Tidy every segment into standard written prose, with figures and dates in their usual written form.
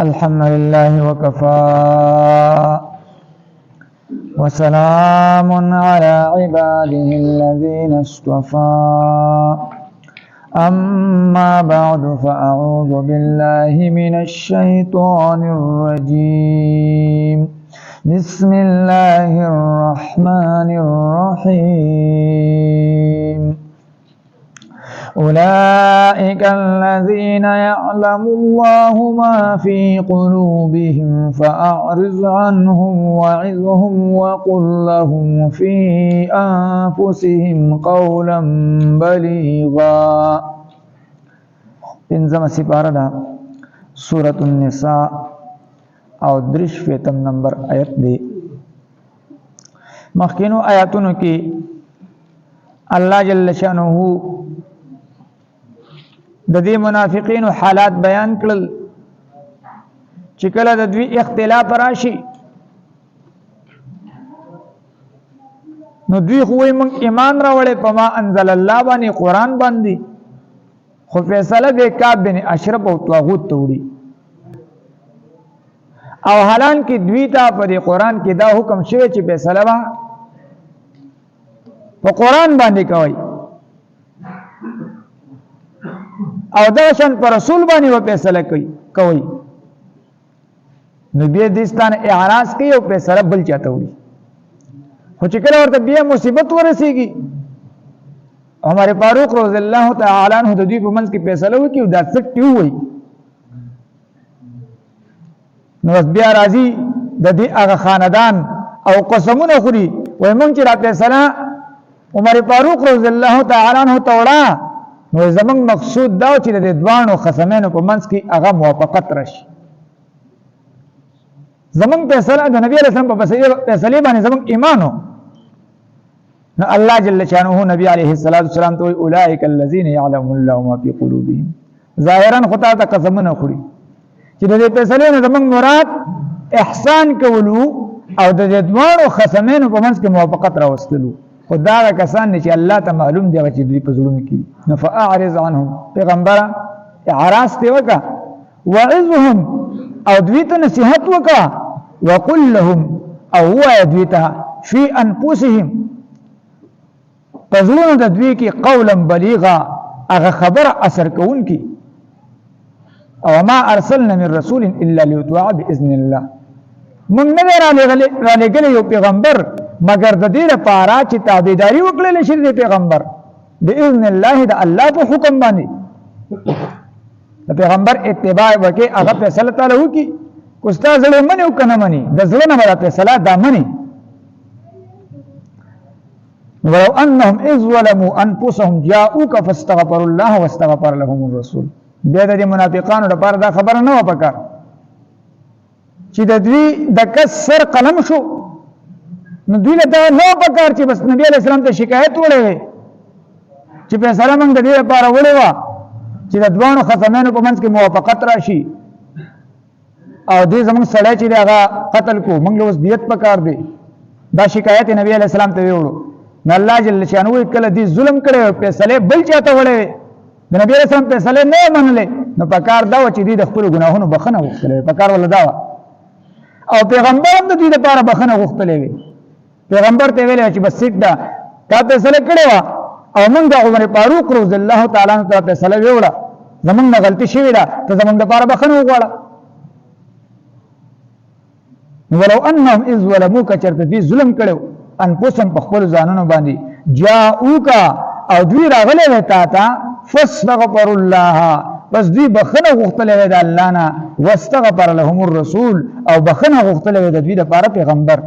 الحمد لله وكفى وسلام على عباده الذين اصطفى أما بعد فأعوذ بالله من الشيطان الرجيم بسم الله الرحمن الرحيم أولئك الذين يعلم الله ما في قلوبهم فأعرض عنهم وعظهم وقل لهم في أنفسهم قولا بليغا. پنځمه سپاره ده سورة النساء او 33 نمبر آیت دی. مخکینو آیاتونو کې الله جل شانه د دې منافقینو حالات بیان کړل چې کله د دوی اختلاف راشي نو دوی خو موږ ایمان راوړې په ما انزل الله باندې قران باندې خو فیصله د کعب بن اشرف او طاغوت توړي او حالان کې دوی ته په قران کې دا حکم شوی چې فیصله په قران باندې کوي او داشن پر رسول باندې و فیصله کوي نو بیا دستان اعراض کوي او فیصله بل چاته وي خو چې کله ورته بیا مصیبت ورسیږي عمر فاروق رضی الله تعالی عنہ د دې په منځ کې فیصله وکړي او دا سټي وي نو بیا راځي د دې هغه خاندان او قسمونه خوري وای مونږ چې را فیصله عمر فاروق رضی الله تعالی عنہ توړه نو زمنګ مقصود دا چې د دوانو خصمانو په منځ کې هغه موافقت راشي زمنګ فیصله د نبی علیہ السلام په فیصله باندې زمنګ ایمانو نو الله جل شانه نبی علیہ الصلوۃ والسلام ته اولئک الذین یعلم الله ما فی قلوبهم ظاهرا خطا ته قسمونه خوري چې د دې فیصله نه زمنګ مراد احسان کولو او د دوانو خصمانو په منځ کې موافقت راوستلو خدا کسان چې الله ته معلوم دی چې دوی په زړونو کې نو فاعرض عنهم پیغمبر اعراض ته وکا وعظهم او دوی ته نصيحت وکا وقل لهم او هو دوی ته فی انفسهم پزړونو د دوی کې قولا بلیغا هغه خبره اثر کوون کی او ما ارسلنا من رسول الا ليطاع باذن الله من نه را لګل یو پیغمبر مگر د دې لپاره چې تابعداري وکړل شي د پیغمبر باذن الله د الله په حکم باندې د پیغمبر اتباع وکي هغه فیصله تعالی وکي کو استاد له منی او کنه منی د زړه نه ولا فیصله دا منی ولو انهم اذ ظلموا انفسهم جاءوك فاستغفروا الله واستغفر لهم الرسول بیا د منافقانو لپاره دا خبره نه و پکار چې د دوی د کسر قلم شو نو دوی له دا نو پکار چې بس نبی علیہ السلام ته شکایت وړي چې فیصله موږ د دې لپاره وړي وا چې د دوانو خصمانو په منځ کې موافقت راشي او دې زموږ سړی چې هغه قتل کو موږ اوس دیت پکار دی دا شکایت نبی علیہ السلام ته وړو نو الله جل شانه کله دې ظلم کړي فیصله بل چاته وړي د نبی علیہ السلام فیصله نه منله نو پکار دا چې دې د خپل ګناهونو بخنه وکړي پکار ول دا او پیغمبر هم د دې لپاره بخنه وکړي پیغمبر ته ویل چې بس سیدا تا فیصله کړې وا او موږ د عمر فاروق رضی الله تعالی عنہ ته فیصله ویوړه زمونږ غلطی شوې ده ته زمونږ لپاره بخنه وغواړه ولو انهم اذ ظلموا کچرته دې ظلم کړو انفسهم په خپل ځانونو باندې جاءوک او دوی راغلي وتا تا فاستغفر الله بس دوی بخنه غوښتلې ده الله نه واستغفر لهم الرسول او بخنه غوښتلې ده دوی لپاره پیغمبر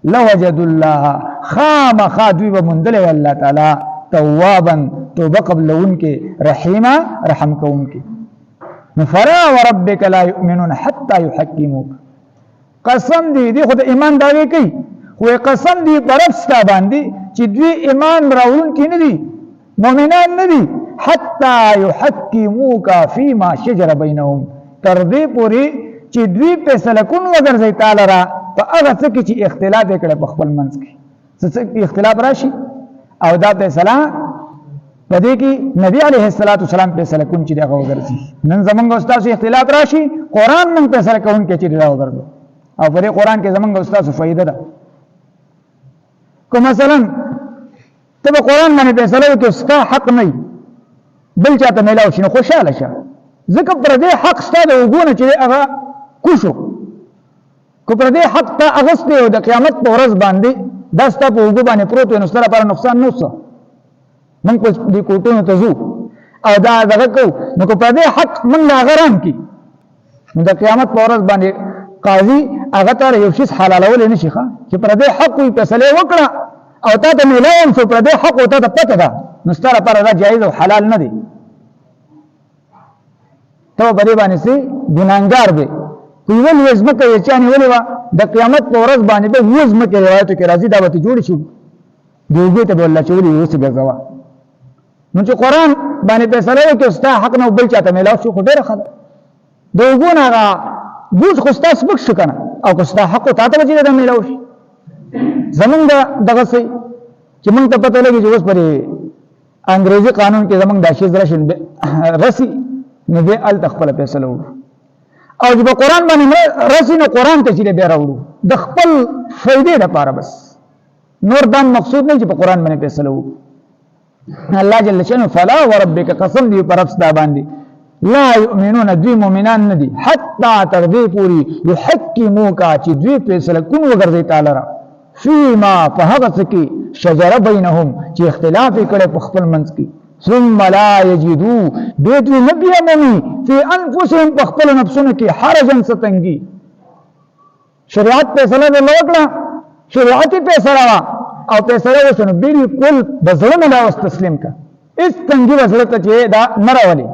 لوجد الله خام خادوی بمندل والله تعالی توابا توبه قبلون کې رحیما رحم کون کې فلا وربك لا يؤمنون حتى يحكموك قسم دی خود ایمان داوی کوي خو قسم دی پرستا باندې چې دوی ایمان راوړون کې نه دي مؤمنان نه دي حتى يحكموك فيما شجر بينهم تر دې پوری چې دوی فیصله کوي وګرځي تعالی را په هغه څه کې چې اختلاف وکړي په خپل منځ کې څه اختلاف راشي او دا فیصله پدې کې نبی علیه الصلاۃ والسلام فیصله کوم چې دا وګرځي نن زمونږ استاد اختلاف راشي قران موږ فیصله کوم کې چې دا وګرځي او پرې قران کې زمونږ استاد فائدہ ده کوم مثلا ته قران باندې فیصله وکړې ستا حق نه بل چاته ملاو شي نو خوشاله شه ځکه پر دې حق ستاسو وګونه چې هغه کوشو کو پر دې حق ته اغسته او د قیامت په ورځ باندې داسته په وګو باندې پروت نو ستاره پر نقصان نه وسه من په دې کوټونو ته ځو او دا دغه کو نو کو پر دې حق من لا غرام کی نو د قیامت په ورځ باندې قاضي هغه تر یو شی حلالول نه شي چې پر دې حق وي فیصله وکړه او تا ته ملاوم شو پر دې حق او ته پته ده نو ستاره پر دا جایز او حلال نه دی ته په دې باندې سي ګناګار دی کوي ول وزمکه یې چاني ولې وا د قیامت په ورځ باندې د وزمکه روایت کې راځي دا به جوړ شي دیږي ته الله چولې اوس ګرځوا نو چې قران باندې فیصله وکړي ستا حق نه بل چاته ملاو شو خو ډېر خبره دوګونه هغه بوج خو ستا سبق شو کنه او کو ستا حق ته ته وجه د ملاو شي زمونږ دغه سي چې مونږ ته پته لګي چې اوس پرې انګريزي قانون کې زمونږ د شیز رسي نو به ال تخپل فیصله وکړي او چې په قران باندې رسي نو قران ته چې به راوړو د خپل فائدې لپاره بس نور دا مقصود نه چې په قران باندې فیصله وکړو الله جل شانه فلا وربک قسم دی پر افسدا باندې لا یؤمنون دوی مؤمنان ندي حتا تر دې پوری یحکموک چې دوی فیصله کوم وګرځي تعالی را فيما فهغت کی شجره بینهم چې اختلاف کړي په خپل منځ کې ثم لا یجدوا دوی نبی امنی فی انفسهم په خپل نفسونو کې حرجا ستنګي شریعت فیصله وکړه شریعت فیصله او فیصله وشنو بالکل بزړه نه واس تسلیم کا اس تنګي وسره ته چې دا نراولي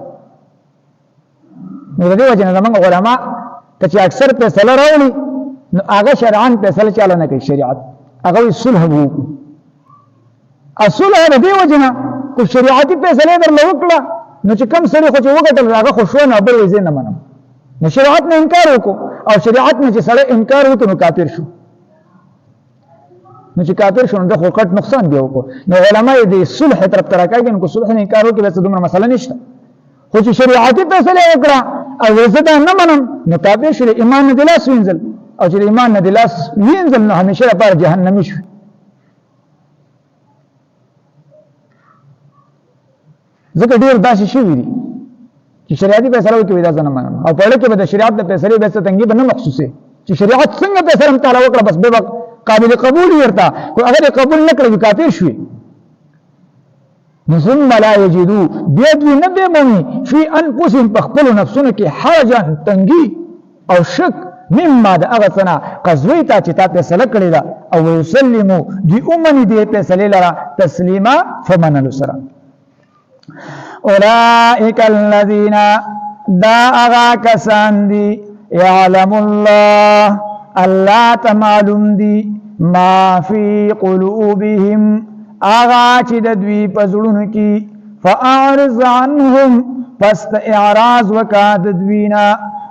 نو د دې وجه نه زمونږ علما ته چې اکثر فیصله راولي نو هغه شرعاً فیصله چاله نه کوي شریعت هغه صلح وو اصل هغه دی وجه نه کو شریعتي فیصله درلو وکړه نو چې کم سړي خو چې وګټل هغه خوشو نه بل وزې نه منم نو شریعت نه انکار وکړو او شریعت نه چې سړی انکار وکړي نو کافر شو نو چې کافر شو نو د خو کټ نقصان دی وکړو نو علما دې صلح طرف ترکاږي نو صلح نه انکار وکړي بس دومره مسله نشته خو چې شریعتي فیصله وکړه او زه دا نه منم نو کافر شو ایمان نه دلاس وینځل او چې ایمان نه دلاس وینځل نو همیشه لپاره جهنمی شو ځکه ډیر داسې شوي دي چې شریعتي فیصله وکړي دا ځنه منم او په اړه کې به د شریعت د فیصلې به څه تنګي به نه مخصوصه چې شریعت څنګه فیصله تعالی وکړه بس به قابل قبول ورته کو هغه قبول نکړي کافر شوی ثم لا یجدو بیدوی نبی مومی فی انفسهم پخپلو نفسونو کی حرجا تنگی او شک مما دا اغسنا قضوی تا چی تا پیسله کردی دا او یسلمو دی امنی دی پیسلی لرا تسلیما فمنلو سرا اولئک الذین دا اغا کسان دی یعلم اللہ اللہ تمعلوم دی ما فی قلوبهم آغا چې د دوی په زړونو کې فاعرض عنهم پس اعراض وکا د دوینا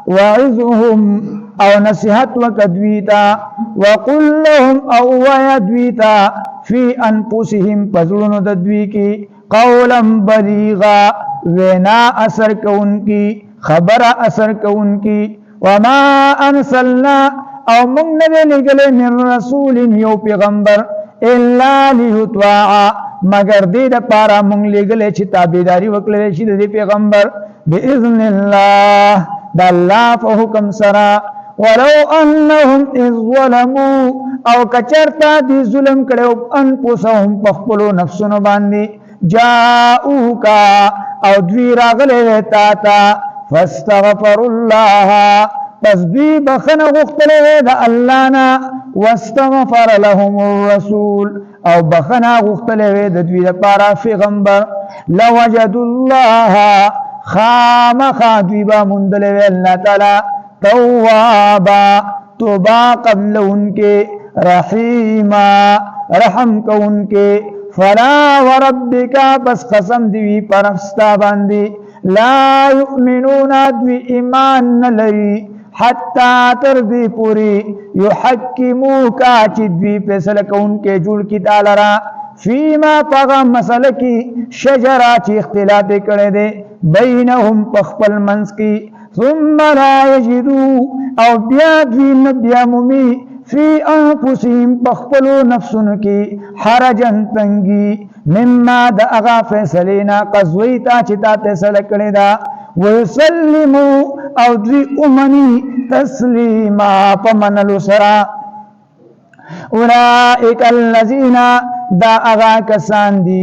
وعظهم او نصیحت وکا دویتا وقل لهم او ویا دویتا فی انفسهم په زړونو د دوی کې قولا بلیغا وینا اثر کونکی خبر اثر کونکی وما انزلنا او موږ نه لګلې من رسول یو پیغمبر الا ليطاع مگر دې د پاره مونږ لګلې چې تابعداري وکړي شي د پیغمبر باذن الله د الله په حکم سره ولو انهم اذ ظلموا او کچرتا دي ظلم کړو ان پوسهم په خپل نفسونو باندې جاءوک او دوی راغله تا تا فاستغفر الله پس دوی بخنه غختله د الله نه واستغفر لهم الرسول او بخنه غختله د دوی لپاره پیغمبر لوجد الله خامخ دوی با مندل الله تعالی توابا توبا قبل انکے رحیما رحم کو انکے فلا وربکا پس قسم دوی پرفستا باندی لا یؤمنون دوی ایمان نلری حتی تردی پوری یحکموکا چی دوی فیصل کون کے جوڑ کی تعالی را فیما پغا مسئلہ کی شجرہ چی اختلاف کڑے دے بینہم پخپل منس کی ثم لا یجدو او بیادوی نبیامومی فی انفسهم پخپلو نفسن کی حرجن تنگی مما دا اغا فیصلینا قضویتا چتا فیصلہ کڑے دا ویسلمو او دوی امنی تسلیما پمنلو سرا اولئک الذین دا اغا کسان دی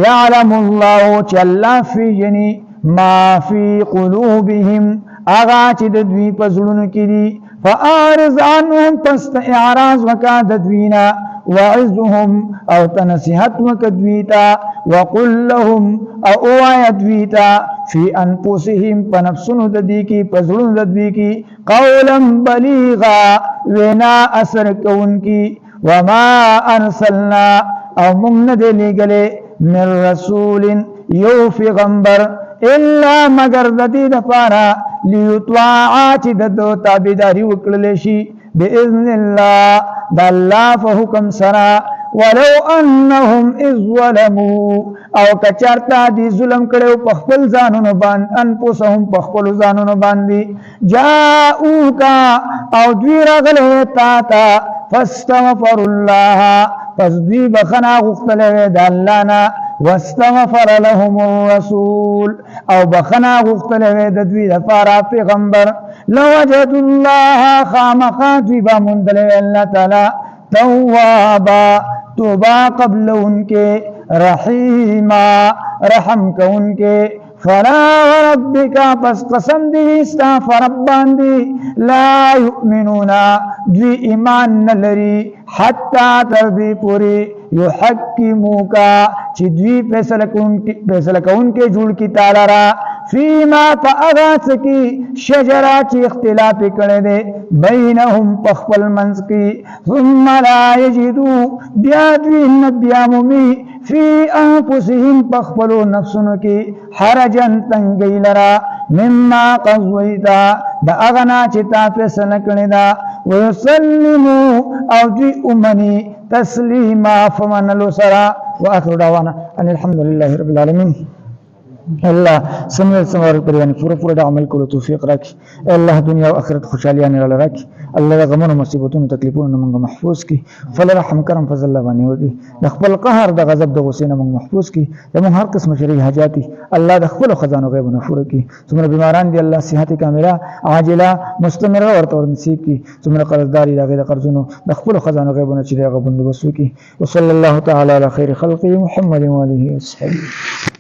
یعلم اللہ چی اللہ فی جنی ما فی قلوبهم اغا چی دوی پزلون کی دی فآرز عنهم پست اعراض وکا ددوینا وعزهم او تنصیحت وکدویتا وقل لهم او اوائد دویتا فی انفسهم پنفسن ددی کی پزلون ددوی کی قولا بلیغا وینا اثر کون کی وما ارسلنا او ممند لگلے من رسول یو فی غمبر الا مگر ددی دفارا لیطواعا چی ددو تابداری وکلشی بإذن اللہ دا اللہ فحکم سرا ولو انہم اذ ظلموا او کچارتا دی ظلم کڑے پخپل زانون باند انفسهم پخپل زانون باندی جاؤوکا او دوی رغلے تاتا فاستغفر اللہ پس دوی بخنا غفتلے دا اللہ نا واستغفر لهم الرسول او بخنا غفتلے دا دوی دفارا پیغمبر لوجد اللہ خامخا دوی با مندلے اللہ تعالی توابا توبا قبل ان کے رحیما رحم کا ان کے فلا وربک پس قسم دی استا فربان دی لا یؤمنون دوی ایمان نلری حتی تردی پوری یحکموکا چی دوی فیصلہ کون کے جوڑ کی تالارا فیما فاغاس کی شجرہ چی اختلاف کڑے دے بینہم پخپل منز کی ثم لا یجدو بیادوی نبیامومی فی انفسهم پخپلو نفسن کی حرجن تنگی لرا مما قضویتا دا اغنا چتا فیصلہ کڑے دا ویسلمو او دی امنی تسلیما فمنلو سرا وآخر دعوانا ان الحمدللہ رب العالمین اللہ سمیر سمار پریانی پورا دا عمل کلو توفیق راکی اللہ دنیا و آخرت خوشحالیانی رال راکی اللہ دا غمون و مصیبتون و تکلیفون نمانگا محفوظ کی فل رحم کرم فضل اللہ بانی ہوگی دخبل قہر دا غضب دا غسین نمانگا محفوظ کی دا ہر قسم شریع حاجاتی اللہ دخبل و خزان و غیب و نفور کی سمر بیماران دی اللہ صحت کاملہ عاجلہ مستمرہ اور طور نصیب کی سمر قرضداری دا غیر قرضون دخبل و خزان و غیب و نچری غبند بسو کی وصلی اللہ تعالی علی خیر خلقی محمد و علیہ وسلم